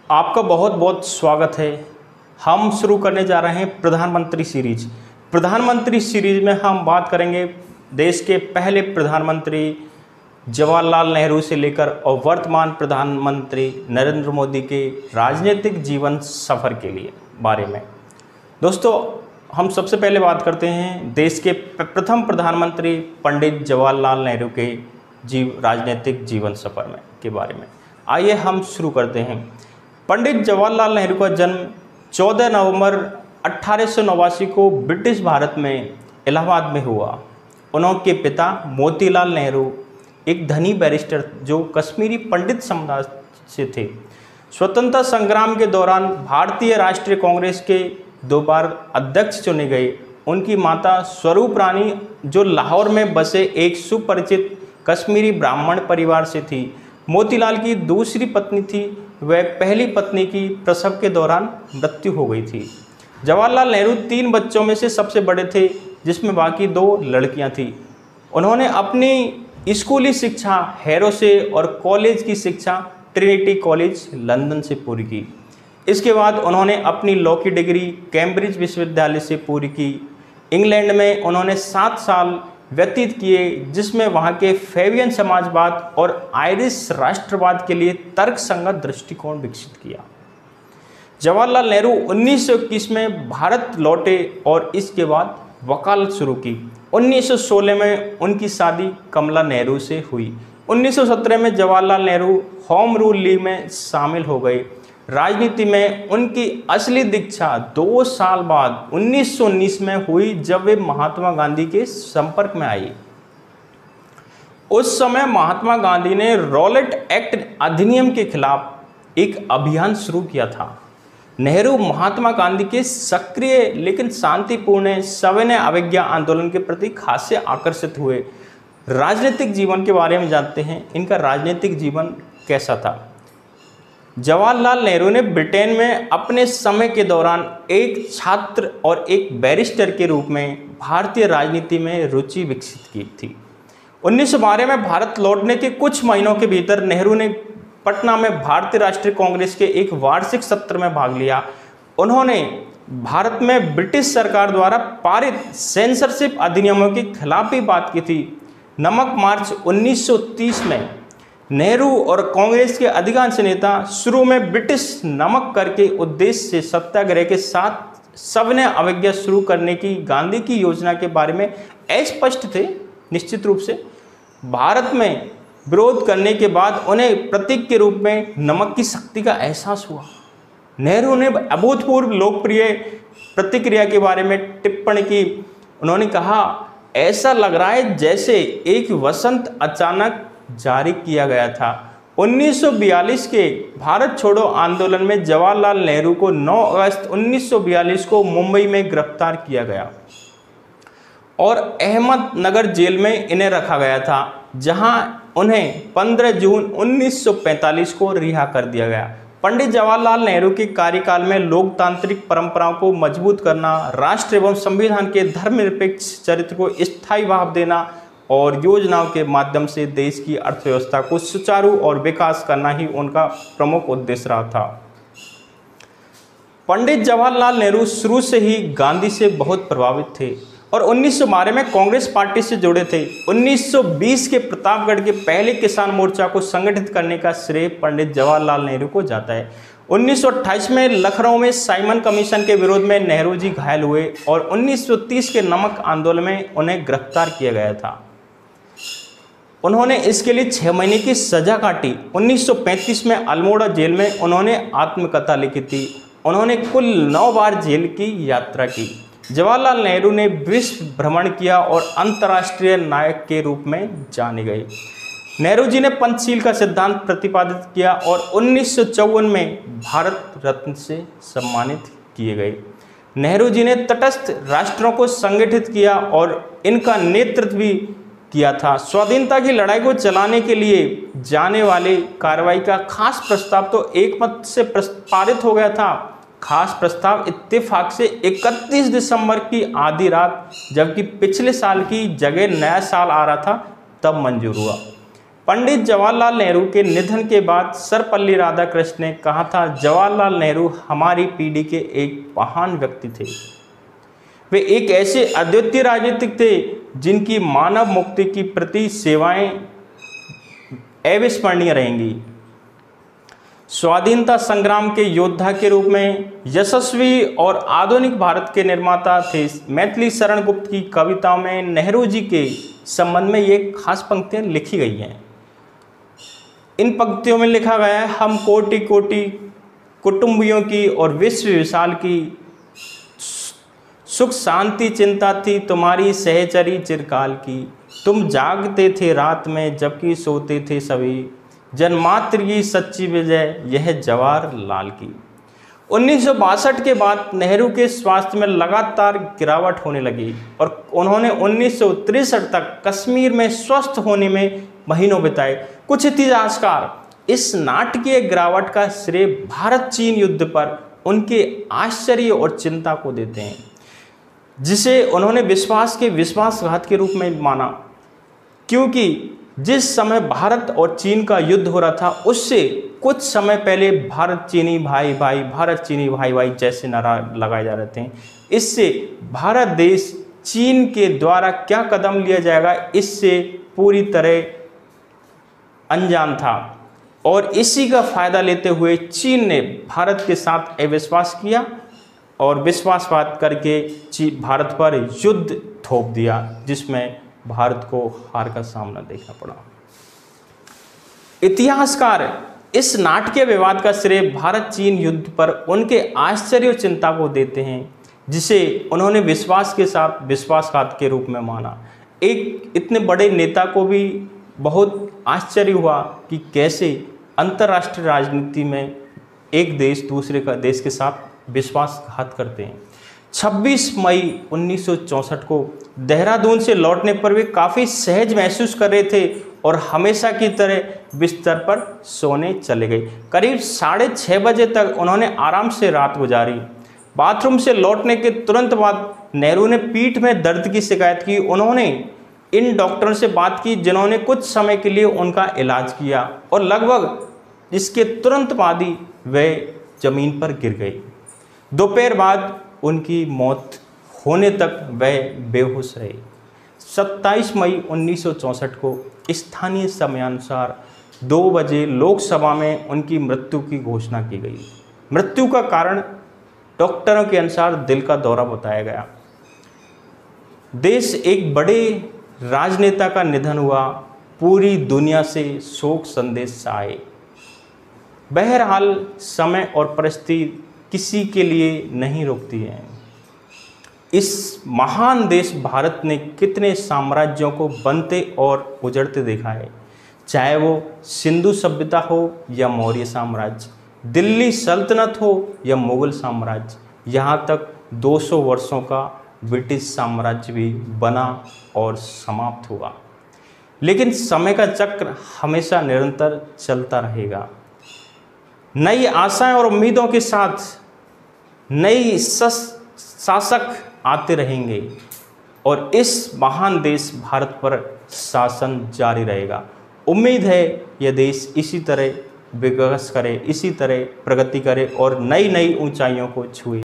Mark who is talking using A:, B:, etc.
A: आपका बहुत बहुत स्वागत है। हम शुरू करने जा रहे हैं प्रधानमंत्री सीरीज। प्रधानमंत्री सीरीज में हम बात करेंगे देश के पहले प्रधानमंत्री जवाहरलाल नेहरू से लेकर और वर्तमान प्रधानमंत्री नरेंद्र मोदी के राजनीतिक जीवन सफ़र के लिए बारे में। दोस्तों, हम सबसे पहले बात करते हैं देश के प्रथम प्रधानमंत्री पंडित जवाहरलाल नेहरू के राजनीतिक जीवन सफ़र में के बारे में। आइए हम शुरू करते हैं। पंडित जवाहरलाल नेहरू का जन्म 14 नवंबर 1889 को ब्रिटिश भारत में इलाहाबाद में हुआ। उनके पिता मोतीलाल नेहरू एक धनी बैरिस्टर जो कश्मीरी पंडित समुदाय से थे। स्वतंत्रता संग्राम के दौरान भारतीय राष्ट्रीय कांग्रेस के 2 बार अध्यक्ष चुने गए। उनकी माता स्वरूप रानी जो लाहौर में बसे एक सुपरिचित कश्मीरी ब्राह्मण परिवार से थी। मोतीलाल की दूसरी पत्नी थी, वह पहली पत्नी की प्रसव के दौरान मृत्यु हो गई थी। जवाहरलाल नेहरू 3 बच्चों में से सबसे बड़े थे, जिसमें बाकी 2 लड़कियां थीं। उन्होंने अपनी स्कूली शिक्षा हैरो से और कॉलेज की शिक्षा ट्रिनिटी कॉलेज लंदन से पूरी की। इसके बाद उन्होंने अपनी लॉ की डिग्री कैम्ब्रिज विश्वविद्यालय से पूरी की। इंग्लैंड में उन्होंने 7 साल व्यतीत किए, जिसमें वहाँ के फैबियन समाजवाद और आयरिश राष्ट्रवाद के लिए तर्कसंगत दृष्टिकोण विकसित किया। जवाहरलाल नेहरू 1921 में भारत लौटे और इसके बाद वकालत शुरू की। 1916 में उनकी शादी कमला नेहरू से हुई। 1917 में Jawaharlal Nehru home rule league में शामिल हो गए। राजनीति में उनकी असली दीक्षा 2 साल बाद 1919 में हुई, जब वे महात्मा गांधी के संपर्क में आई। उस समय महात्मा गांधी ने रॉलेट एक्ट अधिनियम के खिलाफ एक अभियान शुरू किया था। नेहरू महात्मा गांधी के सक्रिय लेकिन शांतिपूर्ण सविनय अवज्ञा आंदोलन के प्रति खासे आकर्षित हुए। राजनीतिक जीवन के बारे में जानते हैं। इनका राजनीतिक जीवन कैसा था? जवाहरलाल नेहरू ने ब्रिटेन में अपने समय के दौरान एक छात्र और एक बैरिस्टर के रूप में भारतीय राजनीति में रुचि विकसित की थी। 1912 में भारत लौटने के कुछ महीनों के भीतर नेहरू ने पटना में भारतीय राष्ट्रीय कांग्रेस के एक वार्षिक सत्र में भाग लिया। उन्होंने भारत में ब्रिटिश सरकार द्वारा पारित सेंसरशिप अधिनियमों के खिलाफ भी बात की थी। नमक मार्च 1930 में नेहरू और कांग्रेस के अधिकांश नेता शुरू में ब्रिटिश नमक कर के उद्देश्य से सत्याग्रह के साथ सविनय अवज्ञा शुरू करने की गांधी की योजना के बारे में अस्पष्ट थे। निश्चित रूप से भारत में विरोध करने के बाद उन्हें प्रतीक के रूप में नमक की शक्ति का एहसास हुआ। नेहरू ने अभूतपूर्व लोकप्रिय प्रतिक्रिया के बारे में टिप्पणी की। उन्होंने कहा, ऐसा लग रहा है जैसे एक वसंत अचानक जारी किया गया था। 1942 के भारत छोड़ो आंदोलन में जवाहरलाल नेहरू को 9 अगस्त 1942 को मुंबई में गिरफ्तार किया गया और अहमदनगर जेल में इन्हें रखा गया था, जहां उन्हें 15 जून 1945 को रिहा कर दिया गया। पंडित जवाहरलाल नेहरू के कार्यकाल में लोकतांत्रिक परंपराओं को मजबूत करना, राष्ट्र एवं संविधान के धर्मनिरपेक्ष चरित्र को स्थायी भाव देना और योजनाओं के माध्यम से देश की अर्थव्यवस्था को सुचारू और विकास करना ही उनका प्रमुख उद्देश्य रहा था। पंडित जवाहरलाल नेहरू शुरू से ही गांधी से बहुत प्रभावित थे और 1912 में कांग्रेस पार्टी से जुड़े थे। 1920 के प्रतापगढ़ के पहले किसान मोर्चा को संगठित करने का श्रेय पंडित जवाहरलाल नेहरू को जाता है। 1928 में लखनऊ में साइमन कमीशन के विरोध में नेहरू जी घायल हुए और 1930 के नमक आंदोलन में उन्हें गिरफ्तार किया गया था। उन्होंने इसके लिए 6 महीने की सजा काटी। 1935 में अल्मोड़ा जेल में उन्होंने आत्मकथा लिखी थी। उन्होंने कुल 9 बार जेल की यात्रा की। जवाहरलाल नेहरू ने विश्व भ्रमण किया और अंतर्राष्ट्रीय नायक के रूप में जाने गए। नेहरू जी ने पंचशील का सिद्धांत प्रतिपादित किया और 1954 में भारत रत्न से सम्मानित किए गए। नेहरू जी ने तटस्थ राष्ट्रों को संगठित किया और इनका नेतृत्व भी किया था। स्वाधीनता की लड़ाई को चलाने के लिए जाने वाले कार्रवाई का खास प्रस्ताव तो एकमत से पारित हो गया था। खास प्रस्ताव इत्तेफाक से 31 दिसंबर की आधी रात, जबकि पिछले साल की जगह नया साल आ रहा था, तब मंजूर हुआ। पंडित जवाहरलाल नेहरू के निधन के बाद सर्वपल्ली राधाकृष्णन ने कहा था, जवाहरलाल नेहरू हमारी पीढ़ी के एक महान व्यक्ति थे। वे एक ऐसे अद्वितीय राजनीतिक थे जिनकी मानव मुक्ति की प्रति सेवाएं अविस्मरणीय रहेंगी। स्वाधीनता संग्राम के योद्धा के रूप में यशस्वी और आधुनिक भारत के निर्माता थे। मैथिली शरण गुप्त की कविताओं में नेहरू जी के संबंध में ये खास पंक्तियां लिखी गई हैं। इन पंक्तियों में लिखा गया है, हम कोटि कोटि कुटुंबियों की और विश्व विशाल की सुख शांति चिंता थी तुम्हारी सहचरी चिरकाल की। तुम जागते थे रात में जबकि सोते थे सभी, जनमात्र की सच्ची विजय यह जवाहरलाल की। 1962 के बाद नेहरू के स्वास्थ्य में लगातार गिरावट होने लगी और उन्होंने 1963 तक कश्मीर में स्वस्थ होने में महीनों बिताए। कुछ इतिहासकार इस नाटकीय गिरावट का श्रेय भारत चीन युद्ध पर उनके आश्चर्य और चिंता को देते हैं, जिसे उन्होंने विश्वास के विश्वासघात के रूप में माना, क्योंकि जिस समय भारत और चीन का युद्ध हो रहा था उससे कुछ समय पहले भारत चीनी भाई भाई जैसे नारा लगाए जा रहे थे। इससे भारत देश चीन के द्वारा क्या कदम लिया जाएगा इससे पूरी तरह अनजान था और इसी का फायदा लेते हुए चीन ने भारत के साथ अविश्वास किया और विश्वासघात करके भारत पर युद्ध थोप दिया, जिसमें भारत को हार का सामना देखना पड़ा। इतिहासकार इस नाटकीय विवाद का श्रेय भारत चीन युद्ध पर उनके आश्चर्य और चिंता को देते हैं, जिसे उन्होंने विश्वास के साथ विश्वासघात के रूप में माना। एक इतने बड़े नेता को भी बहुत आश्चर्य हुआ कि कैसे अंतर्राष्ट्रीय राजनीति में एक देश दूसरे का देश के साथ विश्वासघात करते हैं। 26 मई 1964 को देहरादून से लौटने पर वे काफ़ी सहज महसूस कर रहे थे और हमेशा की तरह बिस्तर पर सोने चले गए। करीब 6:30 बजे तक उन्होंने आराम से रात गुजारी। बाथरूम से लौटने के तुरंत बाद नेहरू ने पीठ में दर्द की शिकायत की। उन्होंने इन डॉक्टरों से बात की जिन्होंने कुछ समय के लिए उनका इलाज किया और लगभग इसके तुरंत बाद ही वे जमीन पर गिर गए। दोपहर बाद उनकी मौत होने तक वह बेहोश रहे। 27 मई 1964 को स्थानीय समयानुसार 2 बजे लोकसभा में उनकी मृत्यु की घोषणा की गई। मृत्यु का कारण डॉक्टरों के अनुसार दिल का दौरा बताया गया। देश एक बड़े राजनेता का निधन हुआ, पूरी दुनिया से शोक संदेश आए। बहरहाल समय और परिस्थिति किसी के लिए नहीं रुकती है। इस महान देश भारत ने कितने साम्राज्यों को बनते और उजड़ते देखा है, चाहे वो सिंधु सभ्यता हो या मौर्य साम्राज्य, दिल्ली सल्तनत हो या मुगल साम्राज्य, यहाँ तक 200 वर्षों का ब्रिटिश साम्राज्य भी बना और समाप्त हुआ। लेकिन समय का चक्र हमेशा निरंतर चलता रहेगा। नई आशाएं और उम्मीदों के साथ नई शासक आते रहेंगे और इस महान देश भारत पर शासन जारी रहेगा। उम्मीद है यह देश इसी तरह विकास करे, इसी तरह प्रगति करे और नई नई ऊंचाइयों को छुए।